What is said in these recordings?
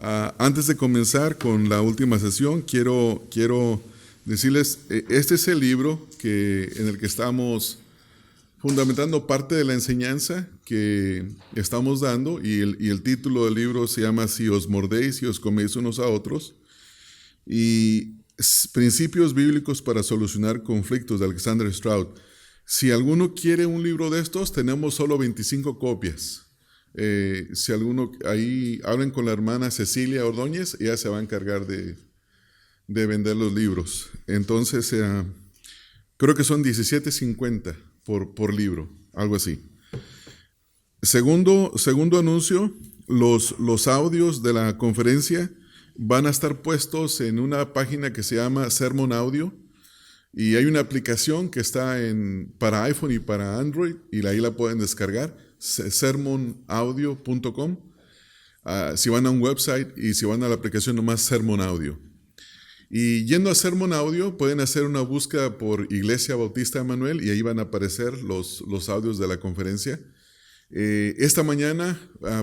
Antes de comenzar con la última sesión, quiero decirles, este es el libro en el que estamos fundamentando parte de la enseñanza que estamos dando, y el título del libro se llama Si os mordéis y os coméis unos a otros, y Principios Bíblicos para Solucionar Conflictos, de Alexander Stroud. Si alguno quiere un libro de estos, tenemos solo 25 copias. Si alguno, ahí hablen con la hermana Cecilia Ordóñez, ella se va a encargar de vender los libros. Entonces, creo que son $17.50 por libro, algo así. Segundo anuncio, los audios de la conferencia van a estar puestos en una página que se llama Sermon Audio, y hay una aplicación que está para iPhone y para Android, y ahí la pueden descargar, sermonaudio.com. Si van a un website y si van a la aplicación, nomás Sermon Audio. Y yendo a Sermon Audio, pueden hacer una búsqueda por Iglesia Bautista Emanuel y ahí van a aparecer los audios de la conferencia. Esta mañana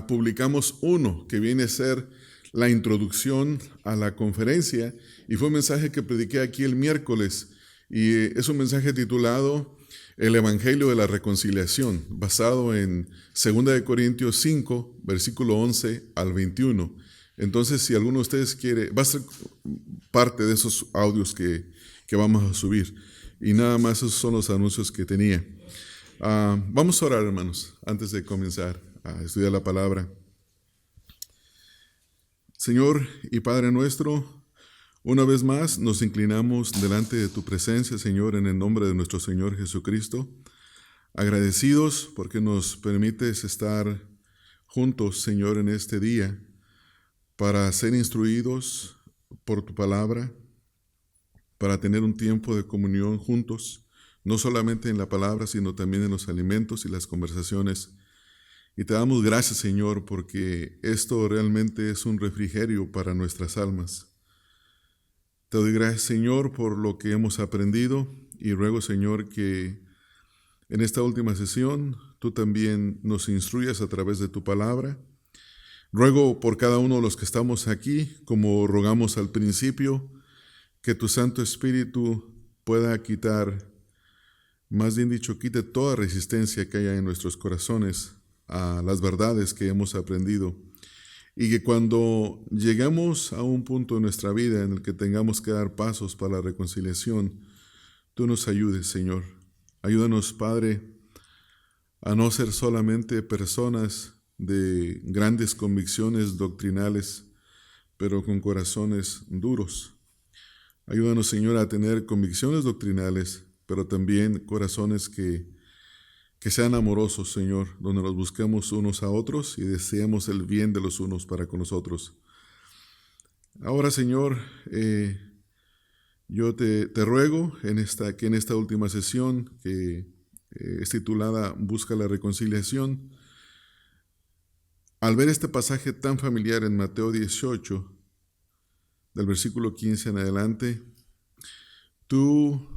publicamos uno que viene a ser la introducción a la conferencia, y fue un mensaje que prediqué aquí el miércoles, y es un mensaje titulado El Evangelio de la Reconciliación, basado en 2 Corintios 5, versículo 11 al 21. Entonces, si alguno de ustedes quiere, va a ser parte de esos audios que vamos a subir. Y nada más, esos son los anuncios que tenía. Vamos a orar, hermanos, antes de comenzar a estudiar la palabra. Señor y Padre nuestro, una vez más nos inclinamos delante de tu presencia, Señor, en el nombre de nuestro Señor Jesucristo, agradecidos porque nos permites estar juntos, Señor, en este día, para ser instruidos por tu palabra, para tener un tiempo de comunión juntos, no solamente en la palabra, sino también en los alimentos y las conversaciones. Y te damos gracias, Señor, porque esto realmente es un refrigerio para nuestras almas. Te doy gracias, Señor, por lo que hemos aprendido, y ruego, Señor, que en esta última sesión tú también nos instruyas a través de tu palabra. Ruego por cada uno de los que estamos aquí, como rogamos al principio, que tu Santo Espíritu pueda quitar, más bien dicho, quite toda resistencia que haya en nuestros corazones a las verdades que hemos aprendido, y que cuando lleguemos a un punto en nuestra vida en el que tengamos que dar pasos para la reconciliación, tú nos ayudes, Señor. Ayúdanos, Padre, a no ser solamente personas de grandes convicciones doctrinales, pero con corazones duros. Ayúdanos, Señor, a tener convicciones doctrinales, pero también corazones que sean amorosos, Señor, donde nos busquemos unos a otros y deseemos el bien de los unos para con los otros. Ahora, Señor, yo te ruego que en esta última sesión, que es titulada Busca la Reconciliación, al ver este pasaje tan familiar en Mateo 18, del versículo 15 en adelante, tú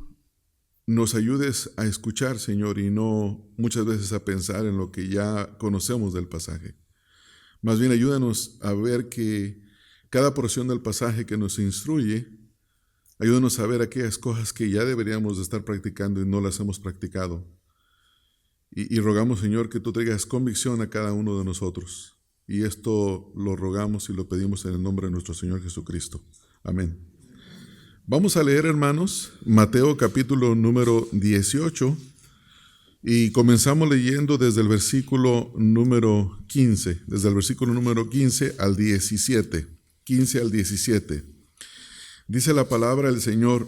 nos ayudes a escuchar, Señor, y no muchas veces a pensar en lo que ya conocemos del pasaje. Más bien, ayúdanos a ver que cada porción del pasaje que nos instruye, ayúdanos a ver aquellas cosas que ya deberíamos de estar practicando y no las hemos practicado. Y rogamos, Señor, que tú traigas convicción a cada uno de nosotros. Y esto lo rogamos y lo pedimos en el nombre de nuestro Señor Jesucristo. Amén. Vamos a leer, hermanos, Mateo capítulo número 18, y comenzamos leyendo desde el versículo número 15, desde el versículo número 15 al 17, 15 al 17. Dice la palabra del Señor: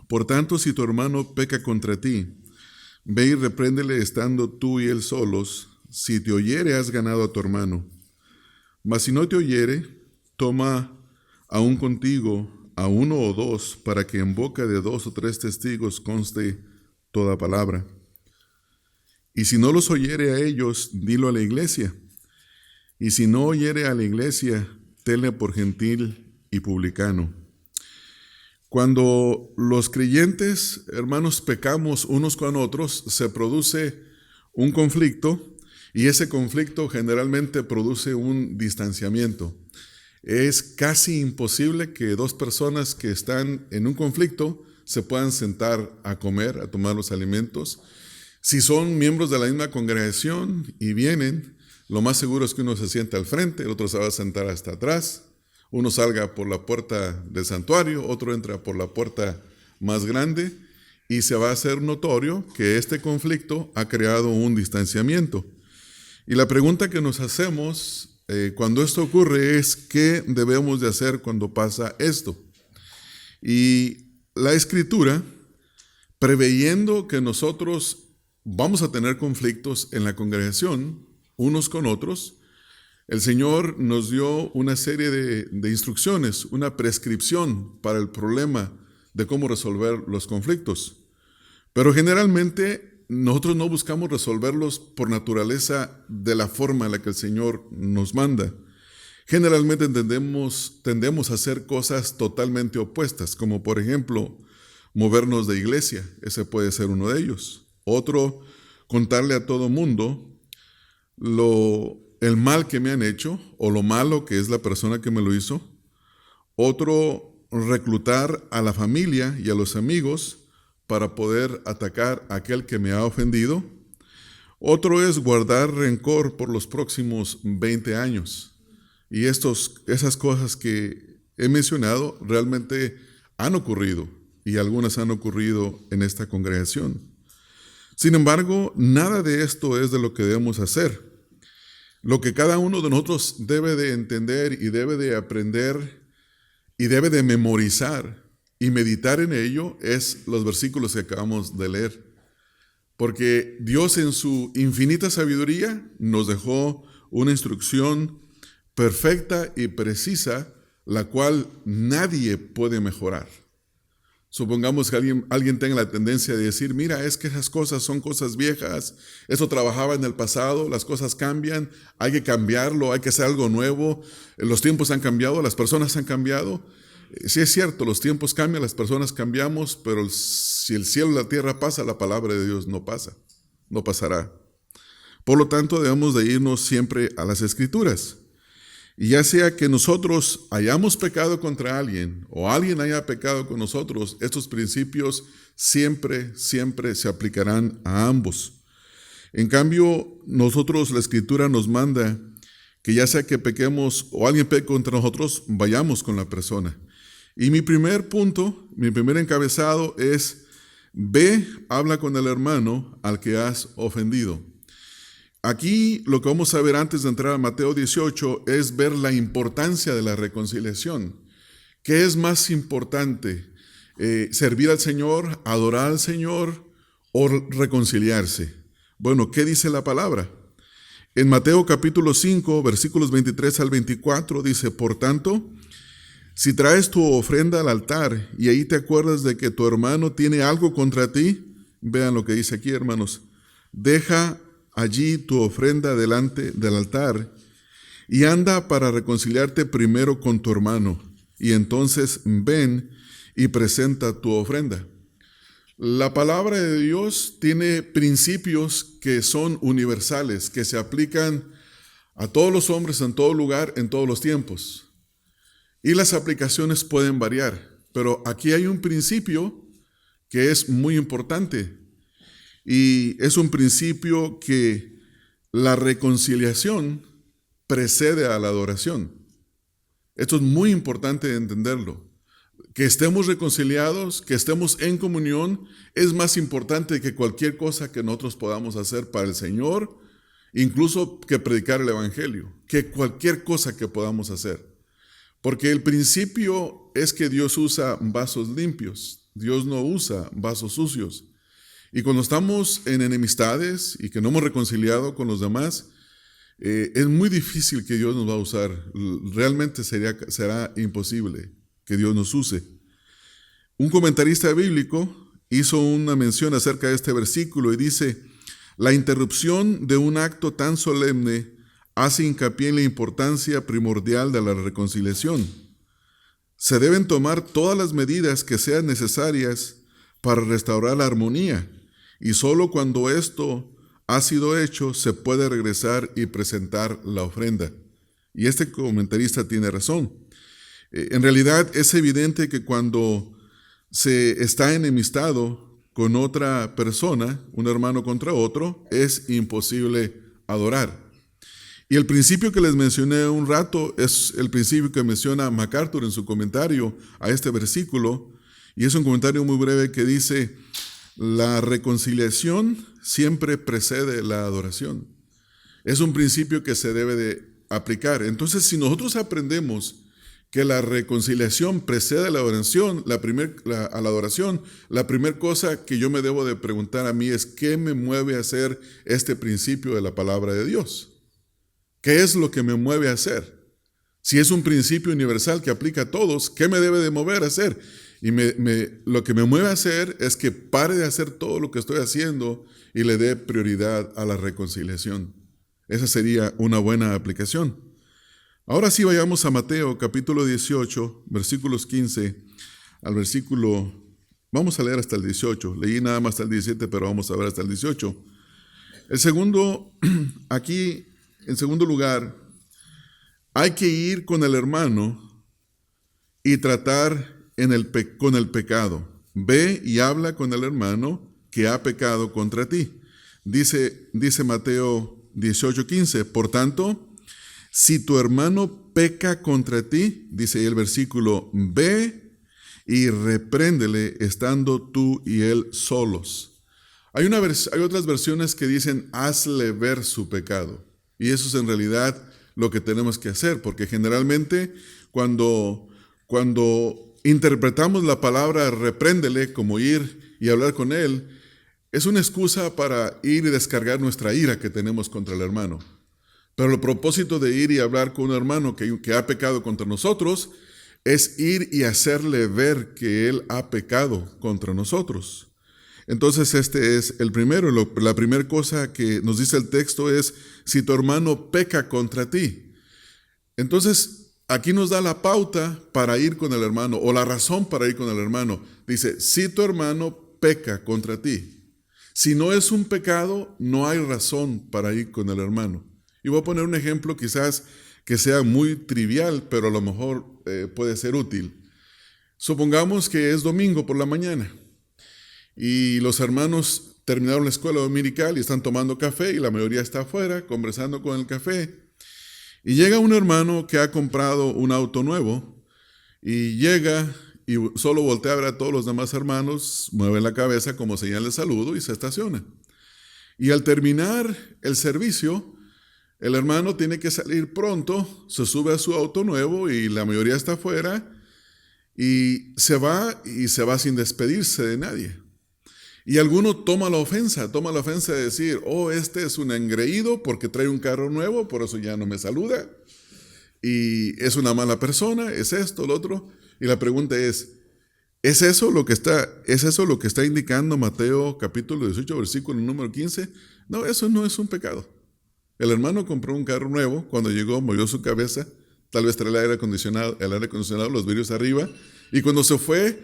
Por tanto, si tu hermano peca contra ti, ve y repréndele estando tú y él solos. Si te oyere, has ganado a tu hermano. Mas si no te oyere, toma aún contigo a uno o dos, para que en boca de 2 o 3 testigos conste toda palabra. Y si no los oyere a ellos, dilo a la iglesia. Y si no oyere a la iglesia, tenle por gentil y publicano. Cuando los creyentes, hermanos, pecamos unos con otros, se produce un conflicto, Y ese conflicto generalmente produce un distanciamiento. Es casi imposible que dos personas que están en un conflicto se puedan sentar a comer, a tomar los alimentos. Si son miembros de la misma congregación y vienen, lo más seguro es que uno se sienta al frente, el otro se va a sentar hasta atrás, uno salga por la puerta del santuario, otro entra por la puerta más grande, y se va a hacer notorio que este conflicto ha creado un distanciamiento. Y la pregunta que nos hacemos cuando esto ocurre es, ¿qué debemos de hacer cuando pasa esto? Y la Escritura, preveyendo que nosotros vamos a tener conflictos en la congregación, unos con otros, el Señor nos dio una serie de instrucciones, una prescripción para el problema de cómo resolver los conflictos. Pero generalmente nosotros no buscamos resolverlos por naturaleza de la forma en la que el Señor nos manda. Generalmente tendemos a hacer cosas totalmente opuestas, como por ejemplo, movernos de iglesia. Ese puede ser uno de ellos. Otro, contarle a todo mundo el mal que me han hecho o lo malo que es la persona que me lo hizo. Otro, reclutar a la familia y a los amigos para poder atacar a aquel que me ha ofendido. Otro es guardar rencor por los próximos 20 años. Y esas cosas que he mencionado realmente han ocurrido, y algunas han ocurrido en esta congregación. Sin embargo, nada de esto es de lo que debemos hacer. Lo que cada uno de nosotros debe de entender y debe de aprender y debe de memorizar y meditar en ello es los versículos que acabamos de leer. Porque Dios en su infinita sabiduría nos dejó una instrucción perfecta y precisa, la cual nadie puede mejorar. Supongamos que alguien tenga la tendencia de decir, mira, es que esas cosas son cosas viejas, eso trabajaba en el pasado, las cosas cambian, hay que cambiarlo, hay que hacer algo nuevo, los tiempos han cambiado, las personas han cambiado. Sí es cierto, los tiempos cambian, las personas cambiamos, pero si el cielo y la tierra pasa, la palabra de Dios no pasa, no pasará. Por lo tanto, debemos de irnos siempre a las Escrituras. Y ya sea que nosotros hayamos pecado contra alguien o alguien haya pecado con nosotros, estos principios siempre se aplicarán a ambos. En cambio, la Escritura nos manda que ya sea que pequemos o alguien peque contra nosotros, vayamos con la persona. Y mi primer punto, mi primer encabezado es, ve, habla con el hermano al que has ofendido. Aquí lo que vamos a ver antes de entrar a Mateo 18 es ver la importancia de la reconciliación. ¿Qué es más importante? ¿Servir al Señor, adorar al Señor o reconciliarse? Bueno, ¿qué dice la palabra? En Mateo capítulo 5, versículos 23 al 24 dice, por tanto, si traes tu ofrenda al altar y ahí te acuerdas de que tu hermano tiene algo contra ti, vean lo que dice aquí, hermanos, deja allí tu ofrenda delante del altar y anda para reconciliarte primero con tu hermano y entonces ven y presenta tu ofrenda. La palabra de Dios tiene principios que son universales, que se aplican a todos los hombres en todo lugar, en todos los tiempos. Y las aplicaciones pueden variar, pero aquí hay un principio que es muy importante. Y es un principio que la reconciliación precede a la adoración. Esto es muy importante entenderlo. Que estemos reconciliados, que estemos en comunión, es más importante que cualquier cosa que nosotros podamos hacer para el Señor, incluso que predicar el Evangelio, que cualquier cosa que podamos hacer. Porque el principio es que Dios usa vasos limpios, Dios no usa vasos sucios. Y cuando estamos en enemistades y que no hemos reconciliado con los demás, es muy difícil que Dios nos va a usar. Realmente será imposible que Dios nos use. Un comentarista bíblico hizo una mención acerca de este versículo y dice, la interrupción de un acto tan solemne hace hincapié en la importancia primordial de la reconciliación. Se deben tomar todas las medidas que sean necesarias para restaurar la armonía. Y solo cuando esto ha sido hecho, se puede regresar y presentar la ofrenda. Y este comentarista tiene razón. En realidad es evidente que cuando se está enemistado con otra persona, un hermano contra otro, es imposible adorar. Y el principio que les mencioné un rato es el principio que menciona MacArthur en su comentario a este versículo, y es un comentario muy breve que dice: la reconciliación siempre precede la adoración. Es un principio que se debe de aplicar. Entonces, si nosotros aprendemos que la reconciliación precede a la adoración, la primera cosa que yo me debo de preguntar a mí es: ¿qué me mueve a hacer este principio de la palabra de Dios? ¿Qué es lo que me mueve a hacer? Si es un principio universal que aplica a todos, ¿qué me debe de mover a hacer? Y lo que me mueve a hacer es que pare de hacer todo lo que estoy haciendo y le dé prioridad a la reconciliación. Esa sería una buena aplicación. Ahora sí vayamos a Mateo capítulo 18, versículos 15 al versículo... Vamos a leer hasta el 18. Leí nada más hasta el 17, pero vamos a ver hasta el 18. Aquí, en segundo lugar, hay que ir con el hermano y tratar con el pecado. Ve y habla con el hermano que ha pecado contra ti. Dice Mateo 18:15, por tanto, si tu hermano peca contra ti, dice ahí el versículo, ve y repréndele estando tú y él solos. Hay otras versiones que dicen, hazle ver su pecado. Y eso es en realidad lo que tenemos que hacer, porque generalmente cuando interpretamos la palabra repréndele como ir y hablar con él, es una excusa para ir y descargar nuestra ira que tenemos contra el hermano. Pero el propósito de ir y hablar con un hermano que ha pecado contra nosotros es ir y hacerle ver que él ha pecado contra nosotros. Entonces este es el primero. La primera cosa que nos dice el texto es, si tu hermano peca contra ti. Entonces aquí nos da la pauta para ir con el hermano, o la razón para ir con el hermano. Dice, si tu hermano peca contra ti. Si no es un pecado, no hay razón para ir con el hermano. Y voy a poner un ejemplo quizás que sea muy trivial, pero a lo mejor puede ser útil. Supongamos que es domingo por la mañana y los hermanos terminaron la escuela dominical y están tomando café y la mayoría está afuera conversando con el café. Y llega un hermano que ha comprado un auto nuevo y llega y solo voltea a ver a todos los demás hermanos, mueve la cabeza como señal de saludo y se estaciona. Y al terminar el servicio, el hermano tiene que salir pronto, se sube a su auto nuevo y la mayoría está afuera y se va sin despedirse de nadie. Y alguno toma la ofensa de decir, este es un engreído porque trae un carro nuevo, por eso ya no me saluda. Y es una mala persona, es esto, lo otro. Y la pregunta ¿es eso lo que está indicando Mateo capítulo 18, versículo número 15? No, eso no es un pecado. El hermano compró un carro nuevo, cuando llegó movió su cabeza, tal vez traía el aire acondicionado, los vidrios arriba, y cuando se fue,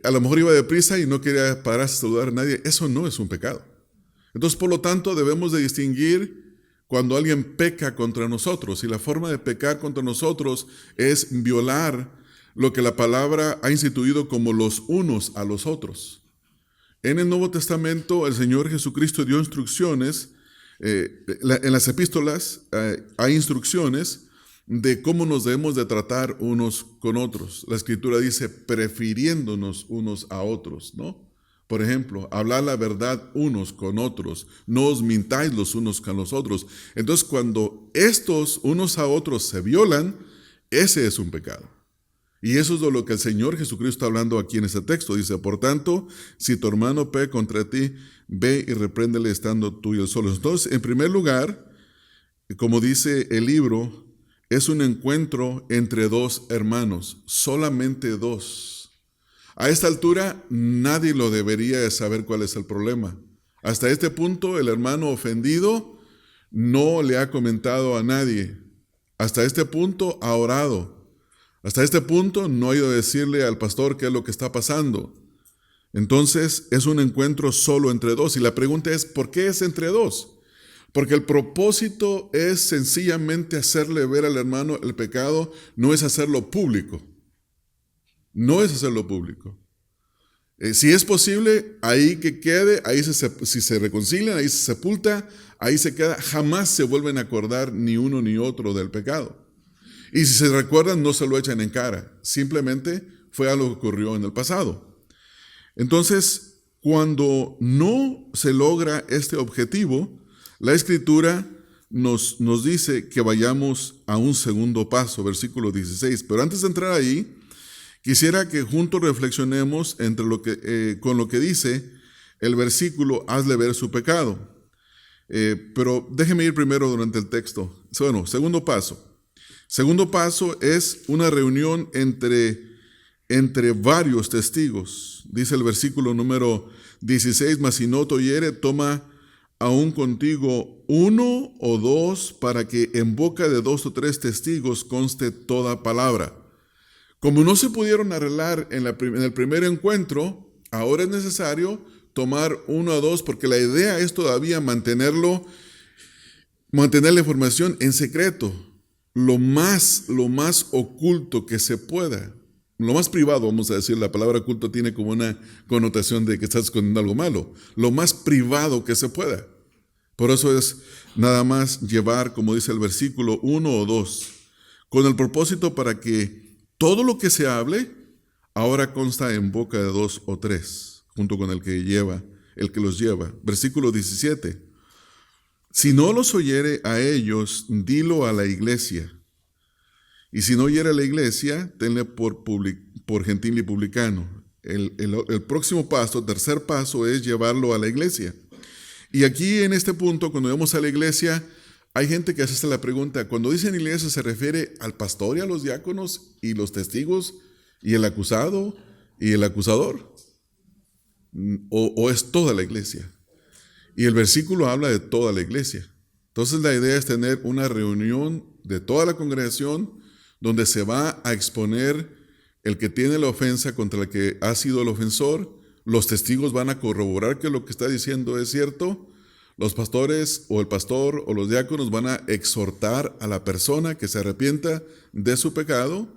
a lo mejor iba deprisa y no quería pararse a saludar a nadie. Eso no es un pecado. Entonces, por lo tanto, debemos de distinguir cuando alguien peca contra nosotros, y la forma de pecar contra nosotros es violar lo que la palabra ha instituido como los unos a los otros. En el Nuevo Testamento, el Señor Jesucristo dio instrucciones. En las epístolas hay instrucciones de cómo nos debemos de tratar unos con otros. La Escritura dice prefiriéndonos unos a otros, ¿no? Por ejemplo, hablar la verdad unos con otros, no os mintáis los unos con los otros. Entonces, cuando estos unos a otros se violan, ese es un pecado. Y eso es de lo que el Señor Jesucristo está hablando aquí en este texto. Dice, por tanto, si tu hermano peca contra ti, ve y repréndele estando tú y él solos. Entonces, en primer lugar, como dice el libro, es un encuentro entre dos hermanos, solamente dos. A esta altura, nadie lo debería de saber cuál es el problema. Hasta este punto, el hermano ofendido no le ha comentado a nadie. Hasta este punto, ha orado. Hasta este punto no ha ido a decirle al pastor qué es lo que está pasando. Entonces es un encuentro solo entre dos. Y la pregunta es, ¿por qué es entre dos? Porque el propósito es sencillamente hacerle ver al hermano el pecado, no es hacerlo público. No es hacerlo público. Si es posible, ahí que quede, si se reconcilian, ahí se sepulta, ahí se queda, jamás se vuelven a acordar ni uno ni otro del pecado. Y si se recuerdan, no se lo echan en cara, simplemente fue algo que ocurrió en el pasado. Entonces, cuando no se logra este objetivo, la Escritura nos dice que vayamos a un segundo paso, versículo 16. Pero antes de entrar ahí, quisiera que juntos reflexionemos con lo que dice el versículo, hazle ver su pecado. Pero déjeme ir primero durante el texto. Bueno, segundo paso. Segundo paso es una reunión entre varios testigos. Dice el versículo número 16, mas si no te oyere, toma aún contigo uno o dos, para que en boca de 2 o 3 testigos conste toda palabra. Como no se pudieron arreglar en el primer encuentro, ahora es necesario tomar 1 o 2, porque la idea es todavía mantener la información en secreto, lo más oculto que se pueda, lo más privado, vamos a decir. La palabra oculto tiene como una connotación de que estás escondiendo algo malo, lo más privado que se pueda. Por eso es nada más llevar, como dice el versículo, 1 o 2, con el propósito para que todo lo que se hable ahora consta en boca de 2 o 3, junto con el que los lleva. Versículo 17. Si no los oyere a ellos, dilo a la iglesia. Y si no oyere a la iglesia, tenle por gentil y publicano. El próximo paso, tercer paso, es llevarlo a la iglesia. Y aquí en este punto, cuando vamos a la iglesia, hay gente que hace la pregunta, cuando dicen iglesia, ¿se refiere al pastor y a los diáconos y los testigos y el acusado y el acusador? ¿O es toda la iglesia? Y el versículo habla de toda la iglesia. Entonces la idea es tener una reunión de toda la congregación donde se va a exponer el que tiene la ofensa contra el que ha sido el ofensor. Los testigos van a corroborar que lo que está diciendo es cierto. Los pastores o el pastor o los diáconos van a exhortar a la persona que se arrepienta de su pecado.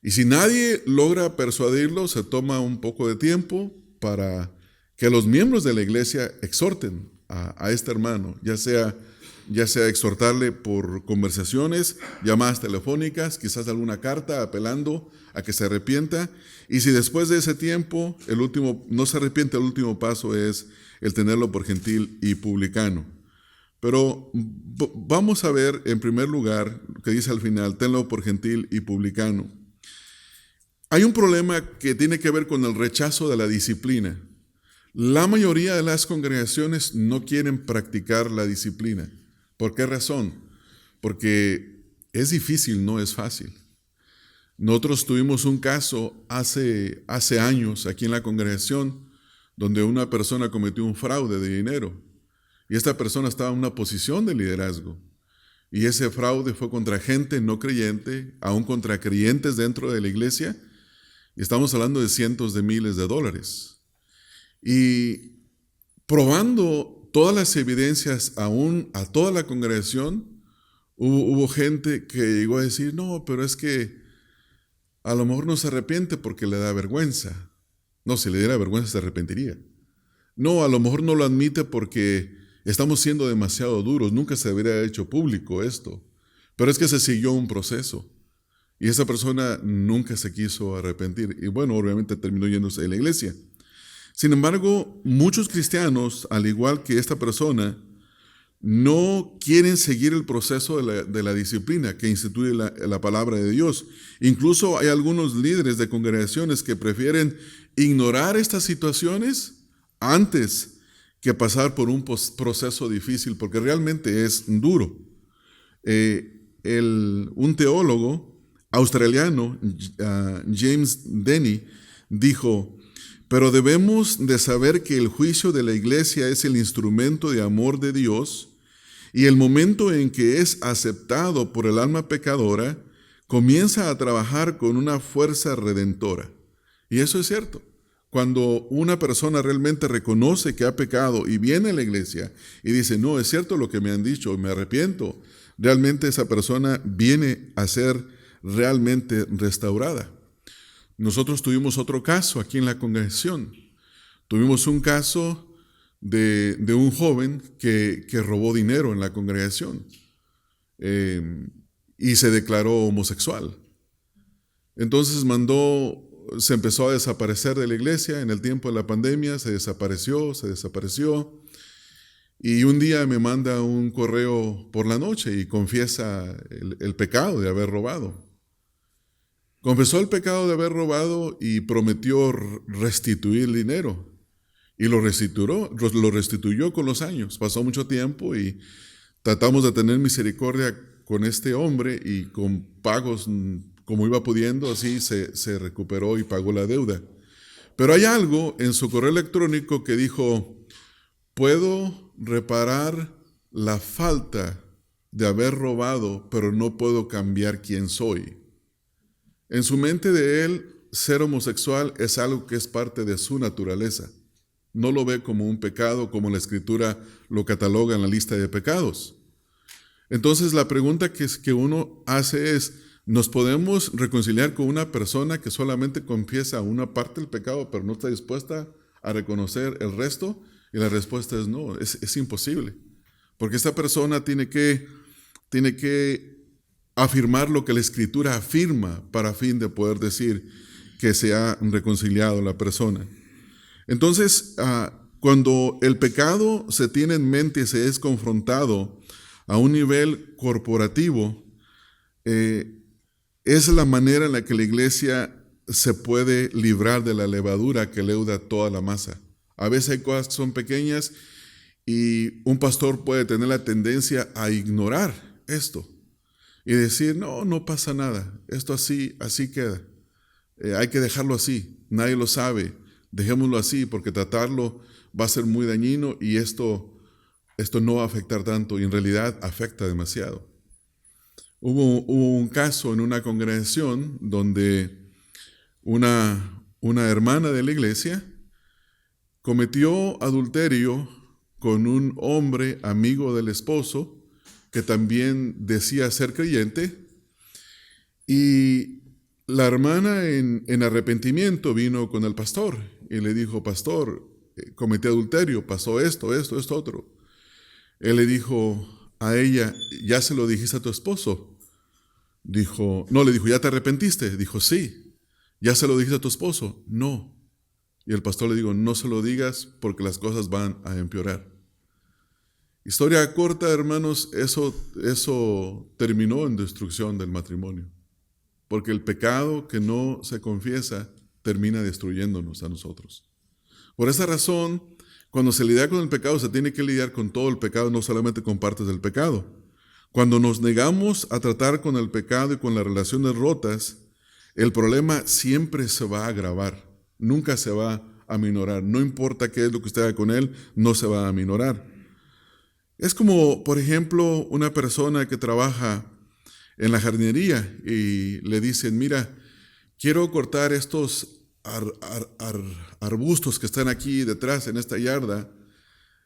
Y si nadie logra persuadirlo, se toma un poco de tiempo para que los miembros de la iglesia exhorten a este hermano, ya sea exhortarle por conversaciones, llamadas telefónicas, quizás alguna carta apelando a que se arrepienta. Y si después de ese tiempo no se arrepiente, el último paso es el tenerlo por gentil y publicano. Pero vamos a ver en primer lugar lo que dice al final, tenlo por gentil y publicano. Hay un problema que tiene que ver con el rechazo de la disciplina. La mayoría de las congregaciones no quieren practicar la disciplina. ¿Por qué razón? Porque es difícil, no es fácil. Nosotros tuvimos un caso hace años aquí en la congregación donde una persona cometió un fraude de dinero y esta persona estaba en una posición de liderazgo y ese fraude fue contra gente no creyente, aún contra creyentes dentro de la iglesia, y estamos hablando de cientos de miles de dólares. Y probando todas las evidencias aún a toda la congregación, hubo gente que llegó a decir, no, pero es que a lo mejor no se arrepiente porque le da vergüenza. No, si le diera vergüenza se arrepentiría. No, a lo mejor no lo admite porque estamos siendo demasiado duros, nunca se debería haber hecho público esto. Pero es que se siguió un proceso y esa persona nunca se quiso arrepentir. Y bueno, obviamente terminó yéndose de la iglesia. Sin embargo, muchos cristianos, al igual que esta persona, no quieren seguir el proceso de la disciplina que instituye la palabra de Dios. Incluso hay algunos líderes de congregaciones que prefieren ignorar estas situaciones antes que pasar por un proceso difícil, porque realmente es duro. Un teólogo australiano, James Denney, dijo, pero debemos de saber que el juicio de la iglesia es el instrumento de amor de Dios y el momento en que es aceptado por el alma pecadora, comienza a trabajar con una fuerza redentora. Y eso es cierto. Cuando una persona realmente reconoce que ha pecado y viene a la iglesia y dice, no, es cierto lo que me han dicho, me arrepiento, realmente esa persona viene a ser realmente restaurada. Nosotros tuvimos otro caso aquí en la congregación. Tuvimos un caso de un joven que robó dinero en la congregación y se declaró homosexual. Entonces se empezó a desaparecer de la iglesia en el tiempo de la pandemia, se desapareció. Y un día me manda un correo por la noche y confiesa el pecado de haber robado. Confesó el pecado de haber robado y prometió restituir el dinero. Y lo restituyó con los años. Pasó mucho tiempo y tratamos de tener misericordia con este hombre y con pagos como iba pudiendo, así se recuperó y pagó la deuda. Pero hay algo en su correo electrónico que dijo, puedo reparar la falta de haber robado, pero no puedo cambiar quién soy. En su mente de él, ser homosexual es algo que es parte de su naturaleza. No lo ve como un pecado, como la Escritura lo cataloga en la lista de pecados. Entonces la pregunta que uno hace es, ¿nos podemos reconciliar con una persona que solamente confiesa una parte del pecado, pero no está dispuesta a reconocer el resto? Y la respuesta es no, es imposible. Porque esta persona tiene que afirmar lo que la Escritura afirma para fin de poder decir que se ha reconciliado la persona. Entonces, cuando el pecado se tiene en mente y se es confrontado a un nivel corporativo, es la manera en la que la iglesia se puede librar de la levadura que leuda toda la masa. A veces hay cosas que son pequeñas y un pastor puede tener la tendencia a ignorar esto y decir, no pasa nada, esto así queda. Hay que dejarlo así, nadie lo sabe, dejémoslo así porque tratarlo va a ser muy dañino y esto no va a afectar tanto y en realidad afecta demasiado. Hubo un caso en una congregación donde una hermana de la iglesia cometió adulterio con un hombre amigo del esposo que también decía ser creyente y la hermana en arrepentimiento vino con el pastor y le dijo, pastor, cometí adulterio, pasó esto, otro. Él le dijo a ella, ¿ya se lo dijiste a tu esposo? Le dijo, ¿ya te arrepentiste? Dijo, sí. ¿Ya se lo dijiste a tu esposo? No. Y el pastor le dijo, no se lo digas porque las cosas van a empeorar. Historia corta, hermanos, eso terminó en destrucción del matrimonio. Porque el pecado que no se confiesa termina destruyéndonos a nosotros. Por esa razón, cuando se lidia con el pecado, se tiene que lidiar con todo el pecado, no solamente con partes del pecado. Cuando nos negamos a tratar con el pecado y con las relaciones rotas, el problema siempre se va a agravar, nunca se va a aminorar. No importa qué es lo que usted haga con él, no se va a aminorar. Es como, por ejemplo, una persona que trabaja en la jardinería y le dicen, mira, quiero cortar estos arbustos que están aquí detrás en esta yarda,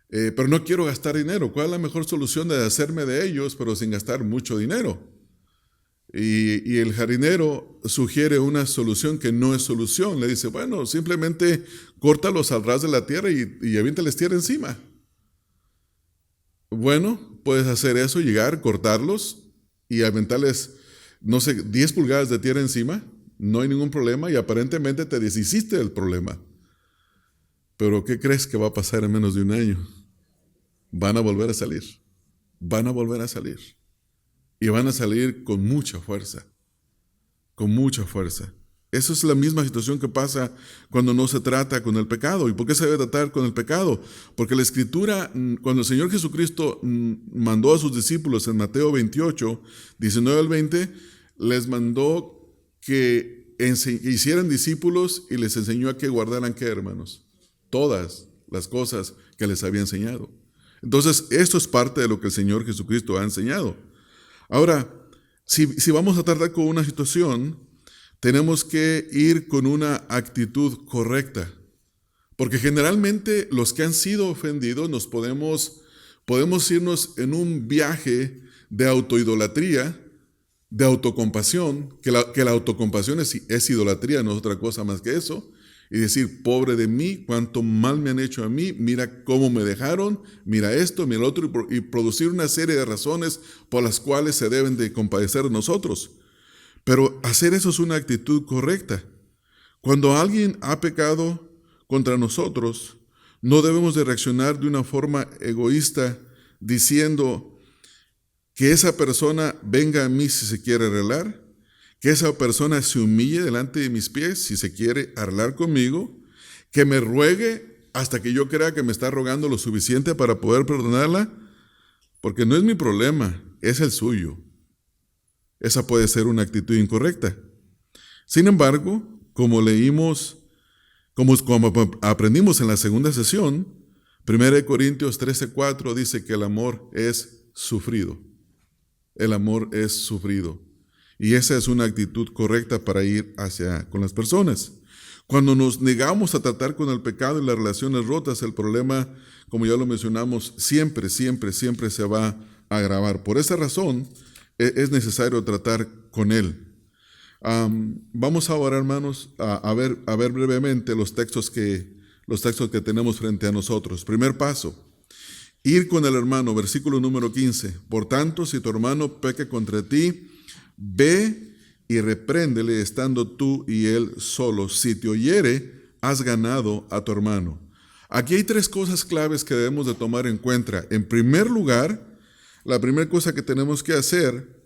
pero no quiero gastar dinero. ¿Cuál es la mejor solución de hacerme de ellos, pero sin gastar mucho dinero? Y el jardinero sugiere una solución que no es solución. Le dice, bueno, simplemente córtalos al ras de la tierra y aviéntales tierra encima. Bueno, puedes hacer eso, llegar, cortarlos y aventarles, 10 pulgadas de tierra encima. No hay ningún problema y aparentemente te deshiciste del problema. Pero ¿qué crees que va a pasar en menos de un año? Van a volver a salir. Y van a salir con mucha fuerza. Esa es la misma situación que pasa cuando no se trata con el pecado. ¿Y por qué se debe tratar con el pecado? Porque la Escritura, cuando el Señor Jesucristo mandó a sus discípulos en Mateo 28, 19 al 20, les mandó que hicieran discípulos y les enseñó a que guardaran, ¿qué, hermanos? Todas las cosas que les había enseñado. Entonces, esto es parte de lo que el Señor Jesucristo ha enseñado. Ahora, si vamos a tratar con una situación, tenemos que ir con una actitud correcta. Porque generalmente los que han sido ofendidos podemos irnos en un viaje de autoidolatría, de autocompasión, que la autocompasión es idolatría, no es otra cosa más que eso, y decir, pobre de mí, cuánto mal me han hecho a mí, mira cómo me dejaron, mira esto, mira lo otro, y producir una serie de razones por las cuales se deben de compadecer de nosotros. Pero hacer eso es una actitud correcta. Cuando alguien ha pecado contra nosotros, no debemos de reaccionar de una forma egoísta diciendo que esa persona venga a mí si se quiere arreglar, que esa persona se humille delante de mis pies si se quiere arreglar conmigo, que me ruegue hasta que yo crea que me está rogando lo suficiente para poder perdonarla, porque no es mi problema, es el suyo. Esa puede ser una actitud incorrecta. Sin embargo, como aprendimos en la segunda sesión, 1 Corintios 13:4 dice que el amor es sufrido. El amor es sufrido. Y esa es una actitud correcta para ir con las personas. Cuando nos negamos a tratar con el pecado y las relaciones rotas, el problema, como ya lo mencionamos, siempre se va a agravar. Por esa razón, es necesario tratar con él. Vamos ahora, hermanos, a ver brevemente los textos que tenemos frente a nosotros. Primer paso, ir con el hermano, versículo número 15. Por tanto, si tu hermano peca contra ti, ve y repréndele estando tú y él solos. Si te oyere, has ganado a tu hermano. Aquí hay tres cosas claves que debemos de tomar en cuenta. En primer lugar, la primera cosa que tenemos que hacer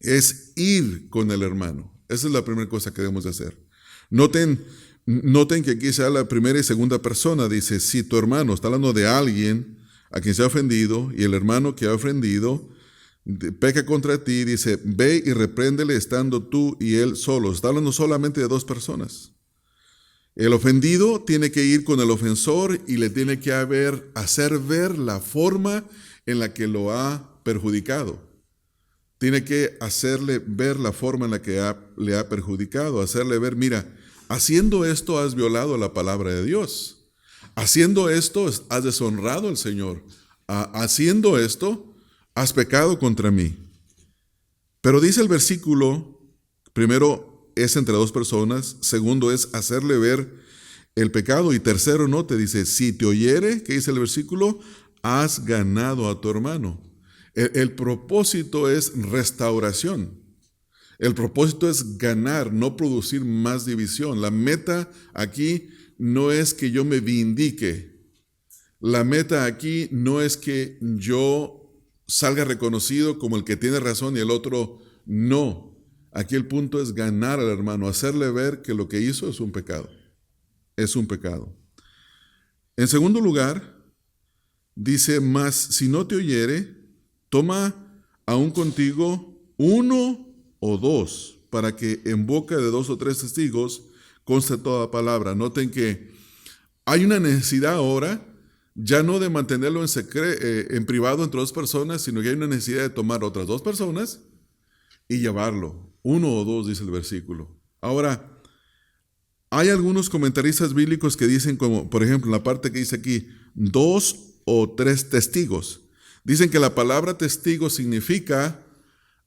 es ir con el hermano. Esa es la primera cosa que debemos de hacer. Noten que aquí se habla primera y segunda persona. Dice, si tu hermano, está hablando de alguien a quien se ha ofendido, y el hermano que ha ofendido peca contra ti, dice, ve y repréndele estando tú y él solos. Está hablando solamente de dos personas. El ofendido tiene que ir con el ofensor y le tiene que hacer ver la forma en la que lo ha perjudicado. Tiene que hacerle ver la forma en la que le ha perjudicado, hacerle ver, mira, haciendo esto has violado la palabra de Dios. Haciendo esto has deshonrado al Señor. Haciendo esto has pecado contra mí. Pero dice el versículo, primero es entre dos personas, segundo es hacerle ver el pecado y tercero no, te dice, si te oyere, ¿qué dice el versículo? Has ganado a tu hermano. El propósito es restauración. El propósito es ganar, no producir más división. La meta aquí no es que yo me vindique. La meta aquí no es que yo salga reconocido como el que tiene razón y el otro no. Aquí el punto es ganar al hermano, hacerle ver que lo que hizo es un pecado. Es un pecado. En segundo lugar, dice, mas si no te oyere, toma aún contigo uno o dos, para que en boca de dos o tres testigos conste toda palabra. Noten que hay una necesidad ahora, ya no de mantenerlo en privado entre dos personas, sino que hay una necesidad de tomar otras dos personas y llevarlo. Uno o dos, dice el versículo. Ahora, hay algunos comentaristas bíblicos que dicen, como por ejemplo en la parte que dice aquí, dos o tres testigos. Dicen que la palabra testigo significa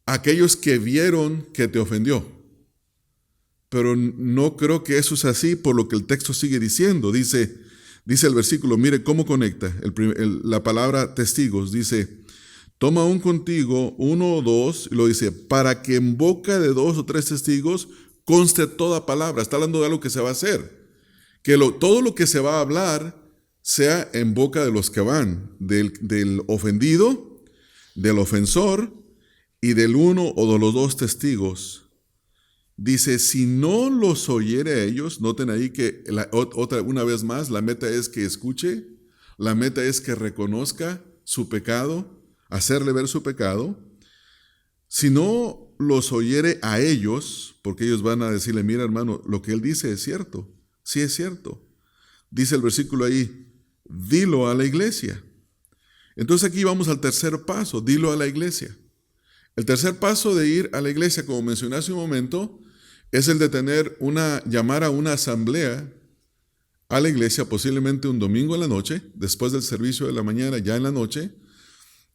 aquellos que vieron que te ofendió. Pero no creo que eso es así por lo que el texto sigue diciendo. Dice el versículo, mire cómo conecta la palabra testigos. Dice, toma aún contigo uno o dos, y lo dice, para que en boca de dos o tres testigos conste toda palabra. Está hablando de algo que se va a hacer. Que todo lo que se va a hablar sea en boca de los que van, del ofendido, del ofensor y del uno o de los dos testigos. Dice, si no los oyere a ellos, noten ahí que una vez más, la meta es que escuche, la meta es que reconozca su pecado, hacerle ver su pecado. Si no los oyere a ellos, porque ellos van a decirle, mira hermano, lo que él dice es cierto, sí es cierto. Dice el versículo ahí, dilo a la iglesia. Entonces aquí vamos al tercer paso, dilo a la iglesia. El tercer paso de ir a la iglesia, como mencioné hace un momento, es el de llamar a una asamblea a la iglesia, posiblemente un domingo en la noche, después del servicio de la mañana, ya en la noche,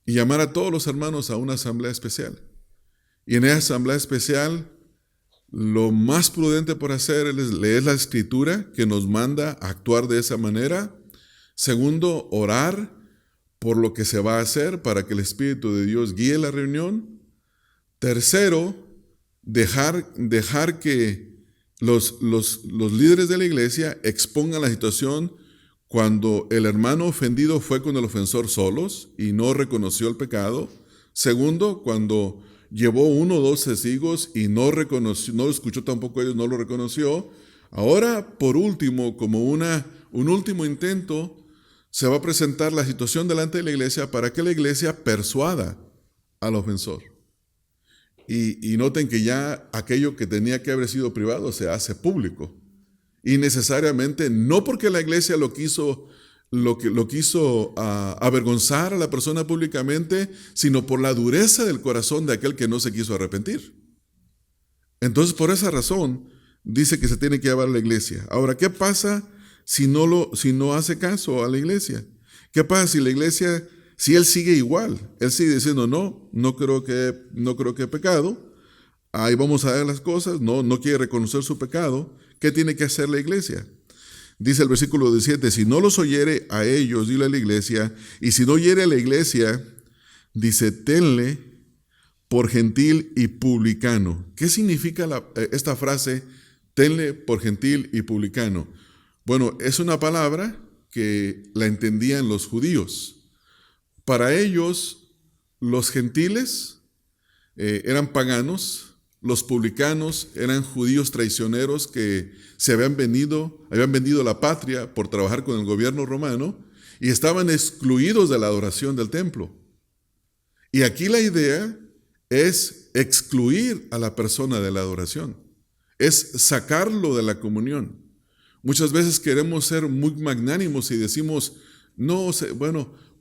y llamar a todos los hermanos a una asamblea especial. Y en esa asamblea especial, lo más prudente por hacer es leer la escritura que nos manda a actuar de esa manera. Segundo, orar por lo que se va a hacer para que el Espíritu de Dios guíe la reunión. Tercero, dejar que los líderes de la iglesia expongan la situación cuando el hermano ofendido fue con el ofensor solos y no reconoció el pecado. Segundo, cuando llevó 1 o 2 testigos y no lo escuchó tampoco ellos, no lo reconoció. Ahora, por último, como un último intento, se va a presentar la situación delante de la iglesia para que la iglesia persuada al ofensor. Y noten que ya aquello que tenía que haber sido privado se hace público. Y necesariamente, no porque la iglesia lo quiso avergonzar a la persona públicamente, sino por la dureza del corazón de aquel que no se quiso arrepentir. Entonces, por esa razón, dice que se tiene que llevar a la iglesia. Ahora, ¿qué pasa si no hace caso a la iglesia? ¿Qué pasa si la iglesia, si él sigue igual? Él sigue diciendo, no creo que he pecado, ahí vamos a ver las cosas, no quiere reconocer su pecado. ¿Qué tiene que hacer la iglesia? Dice el versículo 17, si no los oyere a ellos, dile a la iglesia, y si no oyere a la iglesia, dice, tenle por gentil y publicano. ¿Qué significa esta frase, tenle por gentil y publicano? Bueno, es una palabra que la entendían los judíos. Para ellos, los gentiles eran paganos. Los publicanos eran judíos traicioneros que habían vendido la patria por trabajar con el gobierno romano y estaban excluidos de la adoración del templo. Y aquí la idea es excluir a la persona de la adoración, es sacarlo de la comunión. Muchas veces queremos ser muy magnánimos y decimos,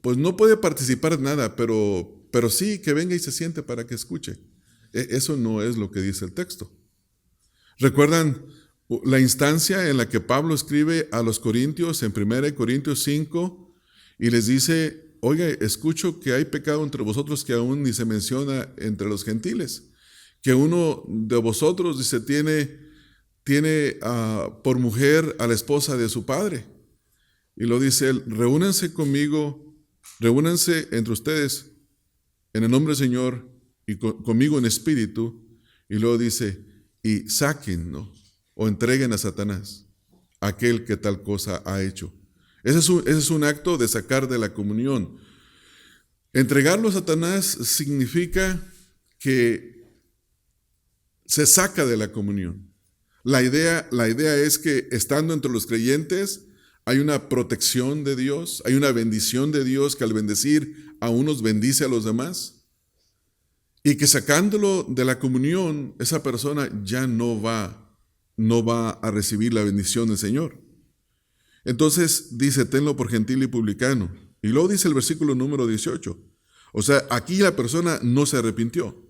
pues no puede participar en nada, pero sí que venga y se siente para que escuche. Eso no es lo que dice el texto. ¿Recuerdan la instancia en la que Pablo escribe a los corintios en 1 Corintios 5 y les dice, oiga, escucho que hay pecado entre vosotros que aún ni se menciona entre los gentiles? Que uno de vosotros, dice, tiene por mujer a la esposa de su padre. Y lo dice él, reúnanse conmigo, reúnanse entre ustedes en el nombre del Señor y conmigo en espíritu, y luego dice, y saquen, ¿no? O entreguen a Satanás, aquel que tal cosa ha hecho. Ese es un acto de sacar de la comunión. Entregarlo a Satanás significa que se saca de la comunión. La idea es que estando entre los creyentes hay una protección de Dios, hay una bendición de Dios que al bendecir a unos bendice a los demás. Y que sacándolo de la comunión, esa persona ya no va a recibir la bendición del Señor. Entonces dice, tenlo por gentil y publicano. Y luego dice el versículo número 18. O sea, aquí la persona no se arrepintió.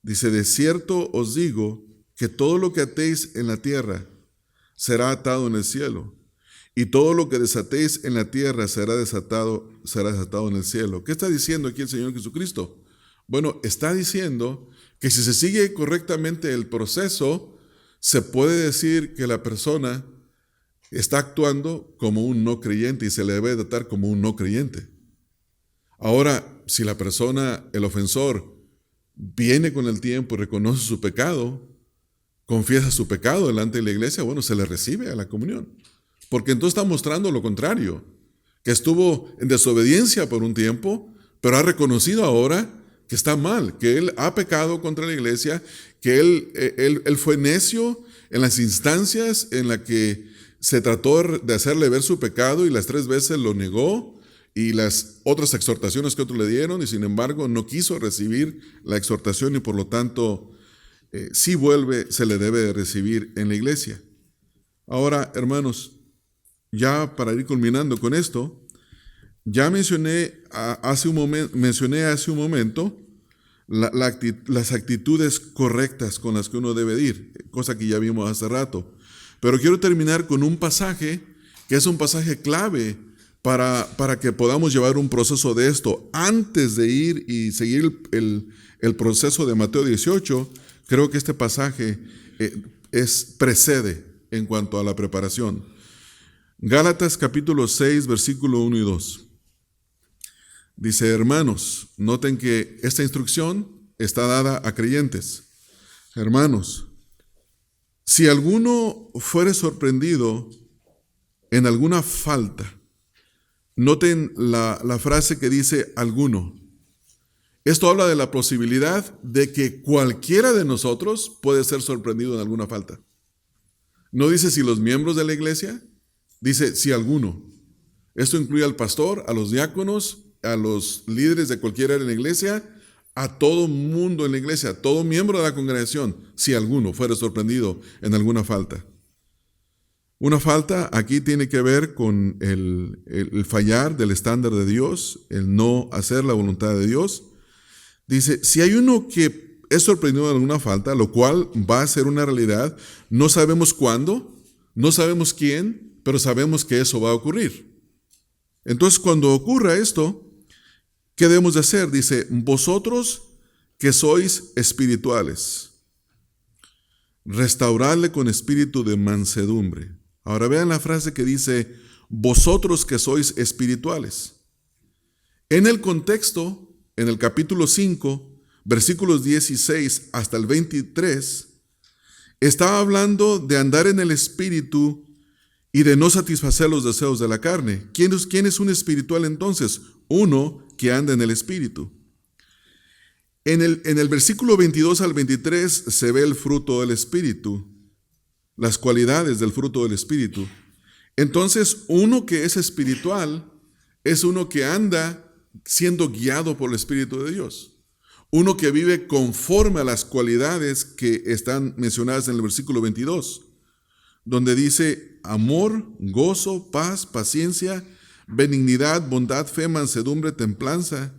Dice, de cierto os digo que todo lo que atéis en la tierra será atado en el cielo. Y todo lo que desatéis en la tierra será desatado en el cielo. ¿Qué está diciendo aquí el Señor Jesucristo? Bueno, está diciendo que si se sigue correctamente el proceso, se puede decir que la persona está actuando como un no creyente y se le debe tratar como un no creyente. Ahora, si la persona, el ofensor, viene con el tiempo y reconoce su pecado, confiesa su pecado delante de la iglesia, bueno, se le recibe a la comunión. Porque entonces está mostrando lo contrario, que estuvo en desobediencia por un tiempo, pero ha reconocido ahora que está mal, que él ha pecado contra la iglesia, que él fue necio en las instancias en las que se trató de hacerle ver su pecado y las 3 veces lo negó y las otras exhortaciones que otros le dieron y sin embargo no quiso recibir la exhortación y por lo tanto si vuelve se le debe de recibir en la iglesia. Ahora, hermanos, ya para ir culminando con esto, ya mencioné hace un momento las actitudes correctas con las que uno debe ir, cosa que ya vimos hace rato. Pero quiero terminar con un pasaje que es un pasaje clave para que podamos llevar un proceso de esto. Antes de ir y seguir el proceso de Mateo 18, creo que este pasaje precede en cuanto a la preparación. Gálatas capítulo 6, versículo 1 y 2. Dice: hermanos, noten que esta instrucción está dada a creyentes. Hermanos, si alguno fuere sorprendido en alguna falta, noten la frase que dice alguno. Esto habla de la posibilidad de que cualquiera de nosotros puede ser sorprendido en alguna falta. No dice si los miembros de la iglesia, dice si alguno. Esto incluye al pastor, a los diáconos, a los líderes de cualquier área en la iglesia, a todo mundo en la iglesia, a todo miembro de la congregación, si alguno fuera sorprendido en alguna falta. Una falta aquí tiene que ver con el fallar del estándar de Dios, el no hacer la voluntad de Dios. Dice, si hay uno que es sorprendido en alguna falta, lo cual va a ser una realidad, no sabemos cuándo, no sabemos quién, pero sabemos que eso va a ocurrir. Entonces, cuando ocurra esto, ¿qué debemos de hacer? Dice, vosotros que sois espirituales, restauradle con espíritu de mansedumbre. Ahora vean la frase que dice, vosotros que sois espirituales. En el contexto, en el capítulo 5, versículos 16 hasta el 23, estaba hablando de andar en el espíritu y de no satisfacer los deseos de la carne. ¿Quién es un espiritual entonces? Uno que anda en el espíritu. En el versículo 22 al 23 se ve el fruto del espíritu, las cualidades del fruto del espíritu. Entonces, uno que es espiritual es uno que anda siendo guiado por el Espíritu de Dios. Uno que vive conforme a las cualidades que están mencionadas en el versículo 22, donde dice amor, gozo, paz, paciencia, benignidad, bondad, fe, mansedumbre, templanza.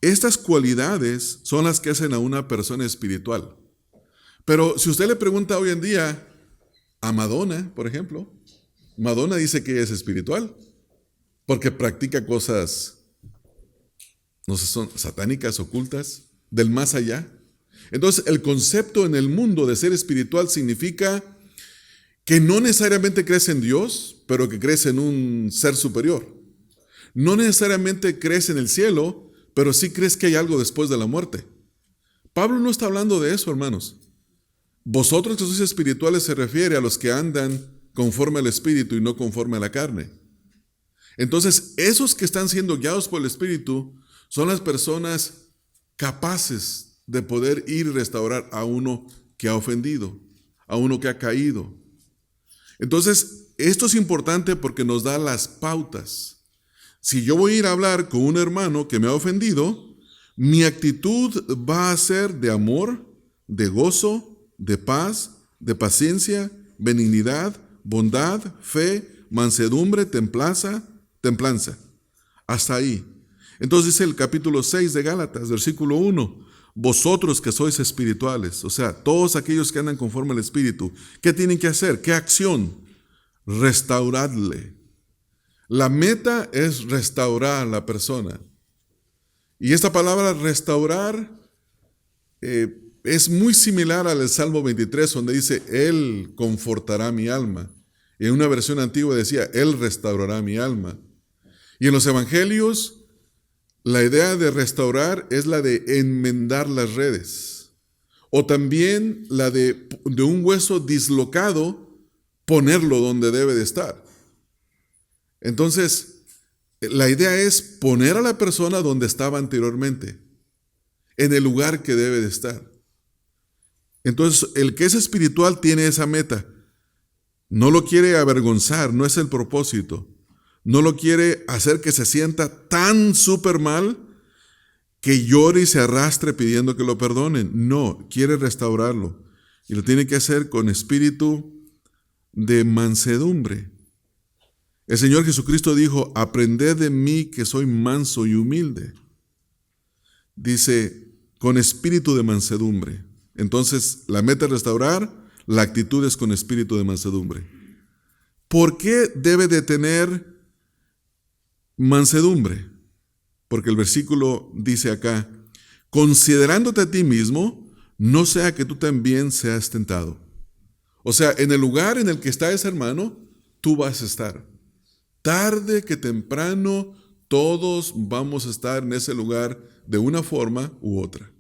Estas cualidades son las que hacen a una persona espiritual. Pero si usted le pregunta hoy en día a Madonna, por ejemplo, Madonna dice que ella es espiritual porque practica cosas, no sé, son satánicas, ocultas, del más allá. Entonces, el concepto en el mundo de ser espiritual significa que no necesariamente crees en Dios, pero que crees en un ser superior. No necesariamente crees en el cielo, pero sí crees que hay algo después de la muerte. Pablo no está hablando de eso, hermanos. Vosotros que sois espirituales se refiere a los que andan conforme al Espíritu y no conforme a la carne. Entonces, esos que están siendo guiados por el Espíritu son las personas capaces de poder ir y restaurar a uno que ha ofendido, a uno que ha caído. Entonces, esto es importante porque nos da las pautas. Si yo voy a ir a hablar con un hermano que me ha ofendido, mi actitud va a ser de amor, de gozo, de paz, de paciencia, benignidad, bondad, fe, mansedumbre, templanza. Hasta ahí. Entonces dice el capítulo 6 de Gálatas, versículo 1, vosotros que sois espirituales, o sea, todos aquellos que andan conforme al Espíritu, ¿qué tienen que hacer? ¿Qué acción? Restauradle. La meta es restaurar a la persona. Y esta palabra restaurar es muy similar al Salmo 23, donde dice, Él confortará mi alma. Y en una versión antigua decía, Él restaurará mi alma. Y en los evangelios, la idea de restaurar es la de enmendar las redes. O también la de un hueso dislocado, ponerlo donde debe de estar. Entonces, la idea es poner a la persona donde estaba anteriormente, en el lugar que debe de estar. Entonces, el que es espiritual tiene esa meta. No lo quiere avergonzar, no es el propósito. No lo quiere hacer que se sienta tan súper mal que llore y se arrastre pidiendo que lo perdonen. No, quiere restaurarlo. Y lo tiene que hacer con espíritu de mansedumbre. El Señor Jesucristo dijo, aprended de mí que soy manso y humilde. Dice, con espíritu de mansedumbre. Entonces, la meta es restaurar, la actitud es con espíritu de mansedumbre. ¿Por qué debe de tener mansedumbre? Porque el versículo dice acá, considerándote a ti mismo, no sea que tú también seas tentado. O sea, en el lugar en el que está ese hermano, tú vas a estar. Tarde que temprano, todos vamos a estar en ese lugar de una forma u otra.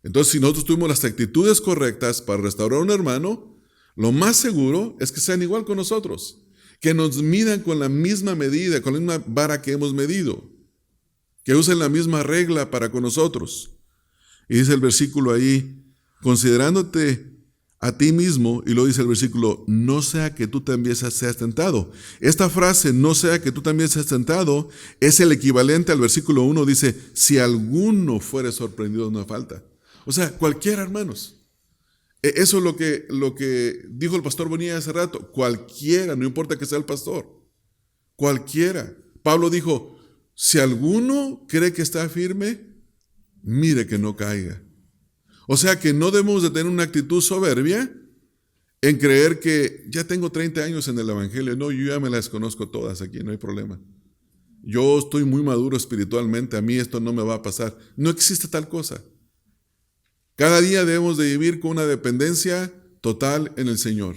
Entonces, si nosotros tuvimos las actitudes correctas para restaurar a un hermano, lo más seguro es que sean igual con nosotros, que nos midan con la misma medida, con la misma vara que hemos medido, que usen la misma regla para con nosotros. Y dice el versículo ahí, considerándote a ti mismo, y luego dice el versículo, no sea que tú también seas tentado. Esta frase, no sea que tú también seas tentado, es el equivalente al versículo 1, dice, si alguno fuere sorprendido de una falta. O sea, cualquiera, hermanos. Eso es lo que dijo el pastor Bonilla hace rato. Cualquiera, no importa que sea el pastor. Cualquiera. Pablo dijo, si alguno cree que está firme, mire que no caiga. O sea que no debemos de tener una actitud soberbia en creer que ya tengo 30 años en el Evangelio. No, yo ya me las conozco todas aquí, no hay problema. Yo estoy muy maduro espiritualmente, a mí esto no me va a pasar. No existe tal cosa. Cada día debemos de vivir con una dependencia total en el Señor.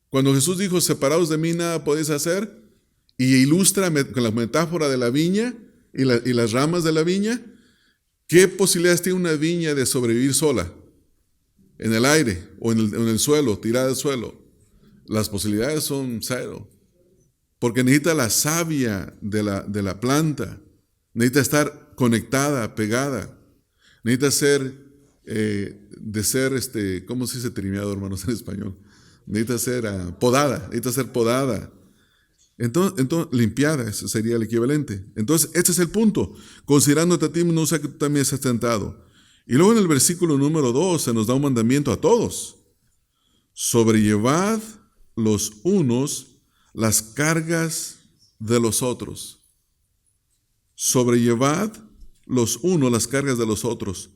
Cuando Jesús dijo, separados de mí nada podéis hacer, y ilustra con la metáfora de la viña y las ramas de la viña, ¿qué posibilidades tiene una viña de sobrevivir sola? En el aire o en el suelo, tirada al suelo. Las posibilidades son cero. Porque necesita la savia de la planta. Necesita estar conectada, pegada. Necesita ser, ¿cómo se dice trimiado, hermanos, en español? Necesita ser podada. Necesita ser podada. Entonces, limpiada, ese sería el equivalente. Entonces, este es el punto. Considerándote a ti, no sea que tú también seas tentado. Y luego en el versículo número 2 se nos da un mandamiento a todos. Sobrellevad los unos las cargas de los otros. Sobrellevad los unos las cargas de los otros.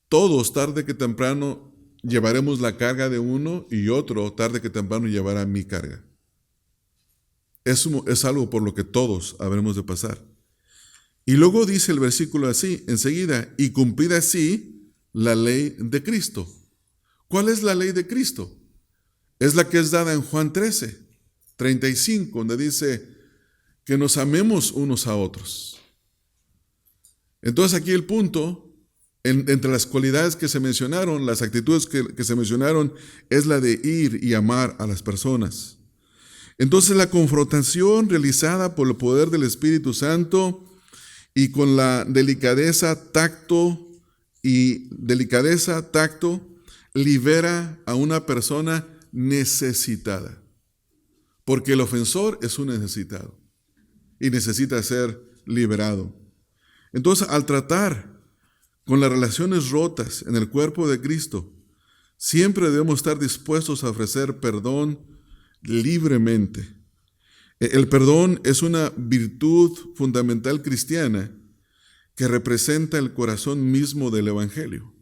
Todos, tarde que temprano, llevaremos la carga de uno y otro, tarde que temprano, llevará mi carga. Eso es algo por lo que todos habremos de pasar. Y luego dice el versículo así, enseguida, y cumplid así la ley de Cristo. ¿Cuál es la ley de Cristo? Es la que es dada en Juan 13:35, donde dice que nos amemos unos a otros. Entonces aquí el punto, entre las cualidades que se mencionaron, las actitudes que se mencionaron, es la de ir y amar a las personas. Entonces la confrontación realizada por el poder del Espíritu Santo y con la delicadeza, tacto, libera a una persona necesitada. Porque el ofensor es un necesitado y necesita ser liberado. Entonces, al tratar con las relaciones rotas en el cuerpo de Cristo, siempre debemos estar dispuestos a ofrecer perdón libremente. El perdón es una virtud fundamental cristiana que representa el corazón mismo del Evangelio.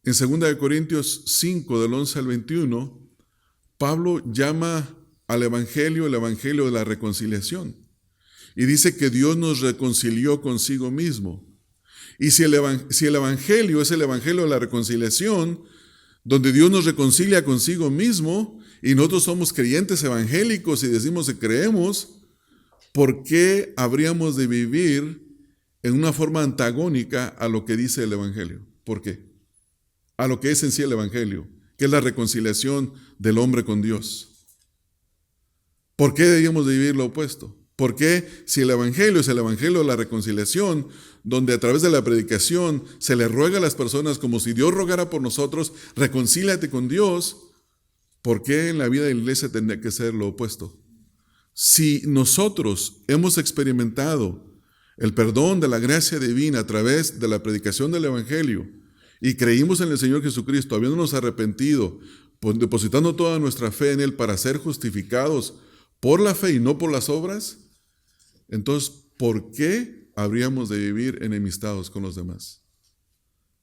En 2 Corintios 5, del 11 al 21, Pablo llama al Evangelio el Evangelio de la reconciliación. Y dice que Dios nos reconcilió consigo mismo. Y si el Evangelio es el Evangelio de la reconciliación, donde Dios nos reconcilia consigo mismo, y nosotros somos creyentes evangélicos y decimos que creemos, ¿por qué habríamos de vivir en una forma antagónica a lo que dice el Evangelio? ¿Por qué? A lo que es en sí el Evangelio, que es la reconciliación del hombre con Dios. ¿Por qué deberíamos de vivir lo opuesto? ¿Por qué si el Evangelio es el Evangelio de la reconciliación, donde a través de la predicación se le ruega a las personas como si Dios rogara por nosotros, reconcíliate con Dios? ¿Por qué en la vida de la iglesia tendría que ser lo opuesto? Si nosotros hemos experimentado el perdón de la gracia divina a través de la predicación del Evangelio y creímos en el Señor Jesucristo, habiéndonos arrepentido, depositando toda nuestra fe en Él para ser justificados por la fe y no por las obras, entonces, ¿por qué habríamos de vivir enemistados con los demás?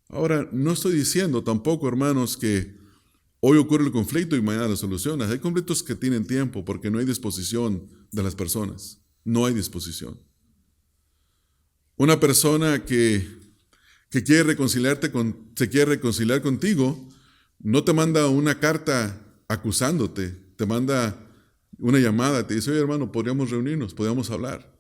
Ahora, no estoy diciendo tampoco, hermanos, que Hoy ocurre el conflicto y mañana la solución. Hay conflictos que tienen tiempo porque no hay disposición de las personas. No hay disposición. Una persona que se quiere reconciliar contigo, no te manda una carta acusándote, te manda una llamada, te dice, oye hermano, podríamos reunirnos, podríamos hablar.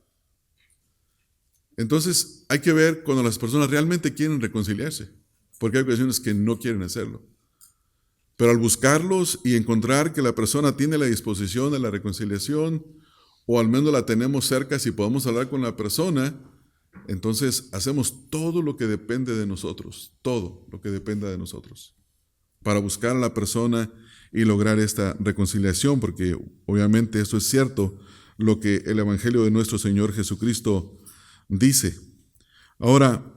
Entonces hay que ver cuando las personas realmente quieren reconciliarse, porque hay ocasiones que no quieren hacerlo. Pero al buscarlos y encontrar que la persona tiene la disposición de la reconciliación, o al menos la tenemos cerca si podemos hablar con la persona, entonces hacemos todo lo que depende de nosotros, todo lo que dependa de nosotros, para buscar a la persona y lograr esta reconciliación, porque obviamente esto es cierto, lo que el Evangelio de nuestro Señor Jesucristo dice. Ahora,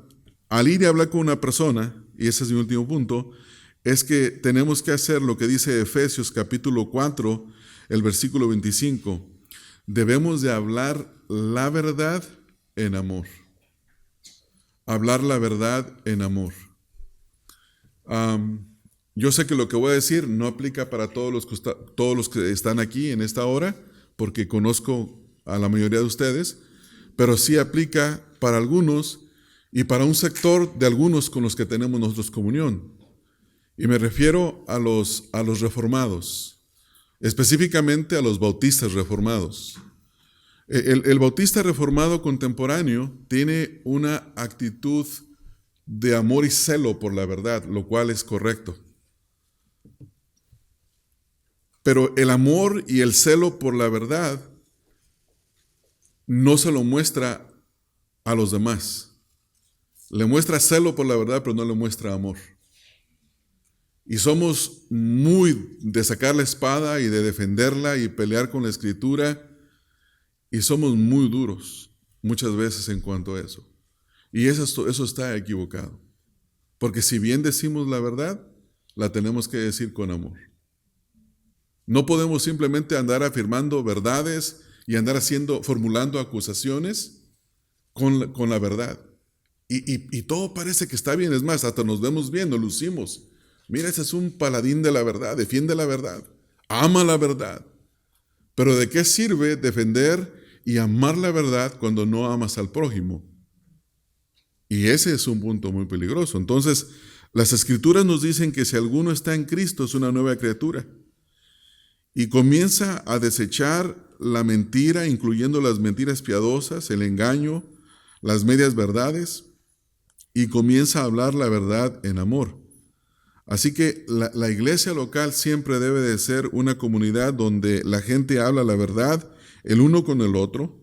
al ir y hablar con una persona, y ese es mi último punto, es que tenemos que hacer lo que dice Efesios capítulo 4, el versículo 25. Debemos de hablar la verdad en amor. Hablar la verdad en amor. Yo sé que lo que voy a decir no aplica para todos los que están aquí en esta hora, porque conozco a la mayoría de ustedes, pero sí aplica para algunos y para un sector de algunos con los que tenemos nosotros comunión. Y me refiero a los reformados, específicamente a los bautistas reformados. El bautista reformado contemporáneo tiene una actitud de amor y celo por la verdad, lo cual es correcto. Pero el amor y el celo por la verdad no se lo muestra a los demás. Le muestra celo por la verdad, pero no le muestra amor. Y somos muy de sacar la espada y de defenderla y pelear con la Escritura, y somos muy duros muchas veces en cuanto a eso. Y eso está equivocado. Porque si bien decimos la verdad, la tenemos que decir con amor. No podemos simplemente andar afirmando verdades y andar formulando acusaciones con la verdad. Y todo parece que está bien. Es más, hasta nos vemos bien, nos lucimos. Mira, ese es un paladín de la verdad, defiende la verdad, ama la verdad. Pero ¿de qué sirve defender y amar la verdad cuando no amas al prójimo? Y ese es un punto muy peligroso. Entonces, las Escrituras nos dicen que si alguno está en Cristo es una nueva criatura. Y comienza a desechar la mentira, incluyendo las mentiras piadosas, el engaño, las medias verdades, y comienza a hablar la verdad en amor. Así que la iglesia local siempre debe de ser una comunidad donde la gente habla la verdad el uno con el otro,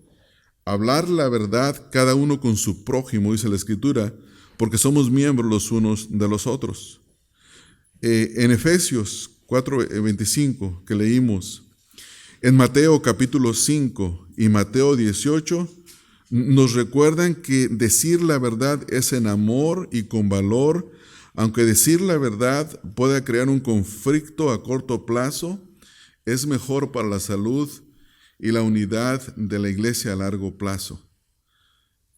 hablar la verdad cada uno con su prójimo, dice la Escritura, porque somos miembros los unos de los otros. En Efesios 4:25 que leímos, en Mateo capítulo 5 y Mateo 18, nos recuerdan que decir la verdad es en amor y con valor, aunque decir la verdad pueda crear un conflicto a corto plazo, es mejor para la salud y la unidad de la iglesia a largo plazo.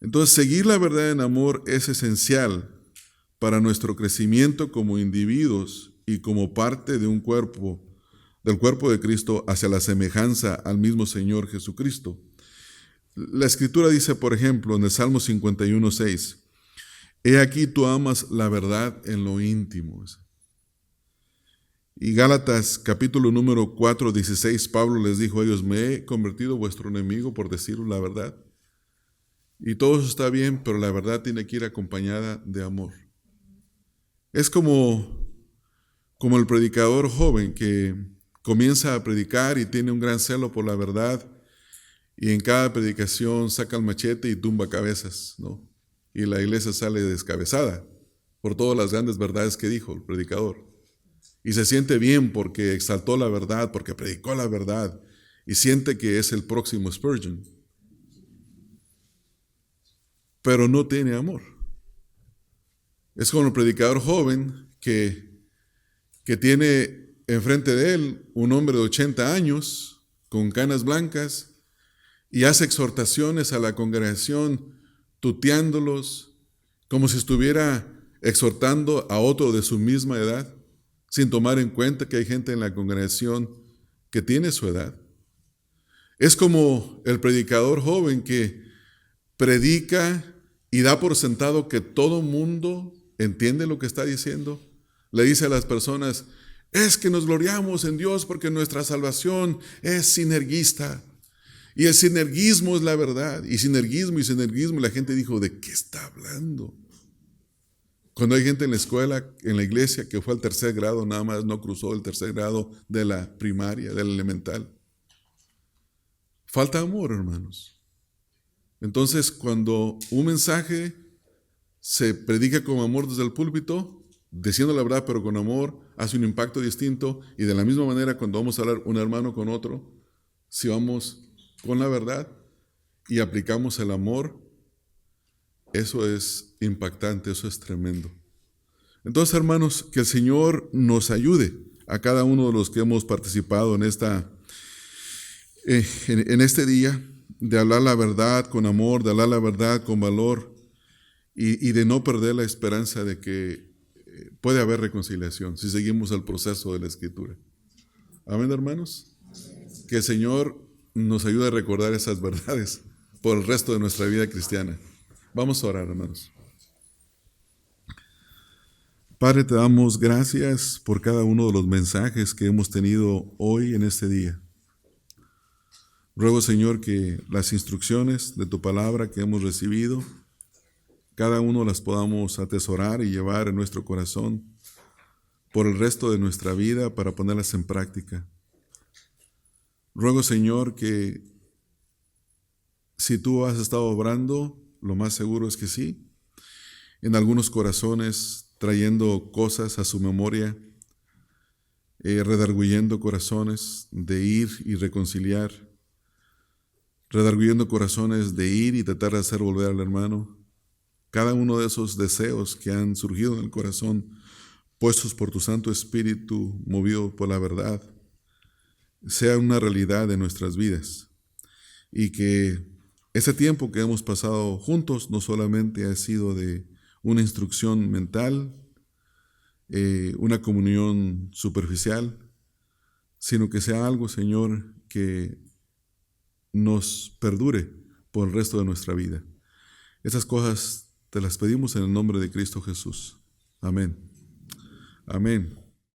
Entonces, seguir la verdad en amor es esencial para nuestro crecimiento como individuos y como parte de un cuerpo, del cuerpo de Cristo hacia la semejanza al mismo Señor Jesucristo. La Escritura dice, por ejemplo, en el Salmo 51:6, he aquí tú amas la verdad en lo íntimo. Y Gálatas capítulo número 4:16, Pablo les dijo a ellos, me he convertido vuestro enemigo por deciros la verdad. Y todo eso está bien, pero la verdad tiene que ir acompañada de amor. Es como el predicador joven que comienza a predicar y tiene un gran celo por la verdad, y en cada predicación saca el machete y tumba cabezas, ¿no? Y la iglesia sale descabezada por todas las grandes verdades que dijo el predicador. Y se siente bien porque exaltó la verdad, porque predicó la verdad, y siente que es el próximo Spurgeon. Pero no tiene amor. Es como el predicador joven que tiene enfrente de él un hombre de 80 años con canas blancas y hace exhortaciones a la congregación tuteándolos como si estuviera exhortando a otro de su misma edad, sin tomar en cuenta que hay gente en la congregación que tiene su edad. Es como el predicador joven que predica y da por sentado que todo mundo entiende lo que está diciendo. Le dice a las personas, es que nos gloriamos en Dios porque nuestra salvación es sinergista. Y el sinergismo es la verdad. Y sinergismo, la gente dijo, ¿de qué está hablando? Cuando hay gente en la escuela, en la iglesia, que fue al tercer grado, nada más no cruzó el tercer grado de la primaria, del elemental. Falta amor, hermanos. Entonces, cuando un mensaje se predica con amor desde el púlpito, diciendo la verdad pero con amor, hace un impacto distinto. Y de la misma manera, cuando vamos a hablar un hermano con otro, si vamos con la verdad y aplicamos el amor, eso es impactante, eso es tremendo. Entonces, hermanos, que el Señor nos ayude a cada uno de los que hemos participado en este día, de hablar la verdad con amor, de hablar la verdad con valor y de no perder la esperanza de que puede haber reconciliación si seguimos el proceso de la Escritura. Amén, hermanos. Que el Señor nos ayude a recordar esas verdades por el resto de nuestra vida cristiana. Vamos a orar, hermanos. Padre, te damos gracias por cada uno de los mensajes que hemos tenido hoy en este día. Ruego, Señor, que las instrucciones de tu palabra que hemos recibido, cada uno las podamos atesorar y llevar en nuestro corazón por el resto de nuestra vida para ponerlas en práctica. Ruego, Señor, que si tú has estado obrando, lo más seguro es que sí, en algunos corazones trayendo cosas a su memoria, redarguyendo corazones de ir y reconciliar, redarguyendo corazones de ir y tratar de hacer volver al hermano. Cada uno de esos deseos que han surgido en el corazón, puestos por tu Santo Espíritu, movido por la verdad, sea una realidad de nuestras vidas. Y que ese tiempo que hemos pasado juntos no solamente ha sido de una instrucción mental, una comunión superficial, sino que sea algo, Señor, que nos perdure por el resto de nuestra vida. Esas cosas te las pedimos en el nombre de Cristo Jesús. Amén. Amén.